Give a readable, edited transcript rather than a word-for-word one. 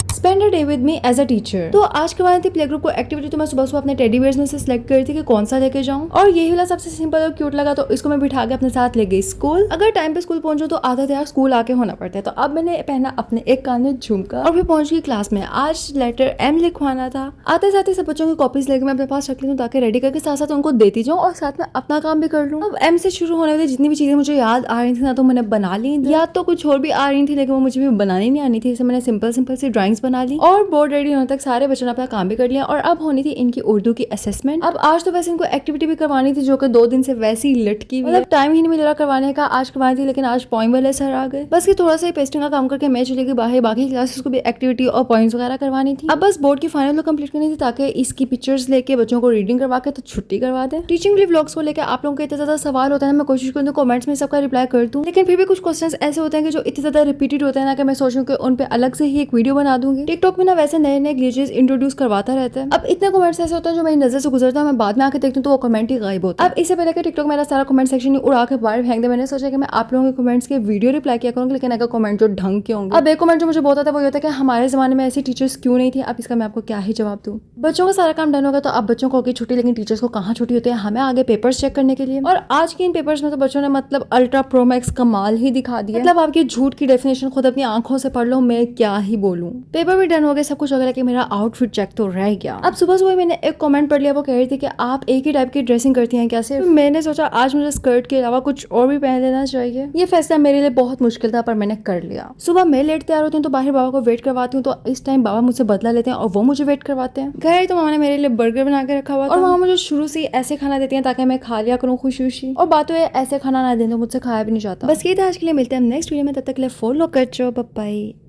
Spend a day with me as a teacher. तो आज करवानी थी प्ले ग्रुप को एक्टिविटी, तो मैं सुबह सुबह अपने टेडी बियर्स में से सिलेक्ट करी थी कि कौन सा लेके जाऊं, और यही वाला सबसे सिंपल और क्यूट लगा, तो इसको मैं बिठा के अपने साथ ले गई स्कूल। अगर टाइम पे स्कूल पहुंचो तो आधा तैयार स्कूल आके होना पड़ता है, तो अब मैंने पहना अपने एक कान में झुमका और फिर पहुंच गई क्लास में। आज लेटर एम लिखवाना था। आते साथ ही सब बच्चों की कॉपीज लेके मैं अपने पास रख ली हूँ ताकि रेडी करके साथ साथ उनको देती जाऊँ और साथ में अपना काम भी कर लूँ। अब एम से शुरू होने वाली जितनी भी चीजें मुझे याद आ रही थी ना, तो मैंने बना ली, या तो कुछ और भी आ रही थी लेकिन वो मुझे भी बनानी नहीं आनी थी, इसलिए मैंने सिंपल सिंपल सी ड्राइंग्स बना ली। और बोर्ड रेडी होने तक सारे बच्चों ने अपना काम भी कर लिया और अब होनी थी इनकी उर्दू की असेसमेंट। अब आज तो वैसे इनको एक्टिविटी भी करवानी थी जो कि 2 दिन से वैसे ही लटकी, मतलब टाइम ही नहीं मिला करवाने का। आज करवानी थी लेकिन आज पॉइंट वाले सर आ गए, बस कि थोड़ा सा पेस्टिंग का काम करके मैं चली गई बाहर। बाकी क्लासेस को भी एक्टिविटी और पॉइंट्स वगैरह करवानी थी। अब बस बोर्ड की फाइनल तो कंप्लीट करनी थी ताकि इसकी पिक्चर्स लेके बच्चों को रीडिंग करवा के तो छुट्टी करवा दे। टीचिंग व्लॉग्स को लेकर आप लोगों के इतने ज्यादा सवाल होता है, मैं कोशिश करूँ कमेंट्स में सबका रिप्लाई कर दूं, लेकिन फिर भी कुछ क्वेश्चंस ऐसे होते हैं कि जो इतने ज्यादा रिपीटेड होते हैं ना कि मैं सोचूं कि उन पे अलग से ही एक वीडियो बना दूंगी। टिकटॉक में ना वैसे नए नए ग्लिचेस इंट्रोड्यूस करवाता रहता है। अब इतने कमेंट्स ऐसे होते हैं जो मेरी नजर से गुजरता है, मैं बाद में आके देखती हूँ तो वो कमेंट ही गायब होता है। अब इससे पहले कि टिकटॉक मेरा सारा कमेंट सेक्शन उड़ा के बाहर फेंक दे, मैंने सोचा कि मैं आप लोगों के कमेंट्स के वीडियो रिप्लाई किया करूंगी, लेकिन अगर कमेंट जो ढंग के होंगे। अब एक कमेंट जो मुझे बहुत आता है वो होता है कि हमारे जमाने में ऐसी टीचर्स क्यों नहीं थी। अब इसका मैं आपको क्या ही जवाब दूं। बच्चों का सारा काम डन होगा तो अब बच्चों को होगी छुट्टी, लेकिन टीचर्स को कहाँ छुट्टी होती है, हमें आगे पेपर्स चेक करने के लिए। और आज के इन पेपर्स में तो बच्चों ने मतलब अल्ट्रा प्रो मैक्स कमाल ही दिखा दिया। मतलब आपकी झूठ की डेफिनेशन खुद अपनी आंखों से पढ़ लो, मैं क्या ही बोलूं। पेपर भी डन हो गए, सब कुछ हो गया, लेकिन मेरा आउटफिट चेक तो रह गया। अब सुबह सुबह मैंने एक कमेंट पढ़ लिया, वो कह रही थी कि आप एक ही टाइप की ड्रेसिंग करती हैं क्या सिर्फ। मैंने सोचा आज मुझे स्कर्ट के अलावा कुछ और भी पहन लेना चाहिए। ये फैसला मेरे लिए बहुत मुश्किल था पर मैंने कर लिया। सुबह मैं लेट तैयार होती हूँ तो बाहर बाबा को वेट करवाती हूँ, तो इस टाइम बाबा मुझसे बदला लेते हैं और वो मुझे वेट करवाते हैं। घर तो मामा ने मेरे लिए बर्गर बना के रखा हुआ और वहाँ मुझे शुरू से ऐसे खाना देती है ताकि मैं खा लिया करूँ खुशी खुशी। और बात तो ऐसे खाना ना दें तो मुझसे खाया भी नहीं जाता। बस ये था आज के लिए, मिलते हैं नेक्स्ट वीडियो में, तब तक के लिए फॉलो कर चो, बाय बाय।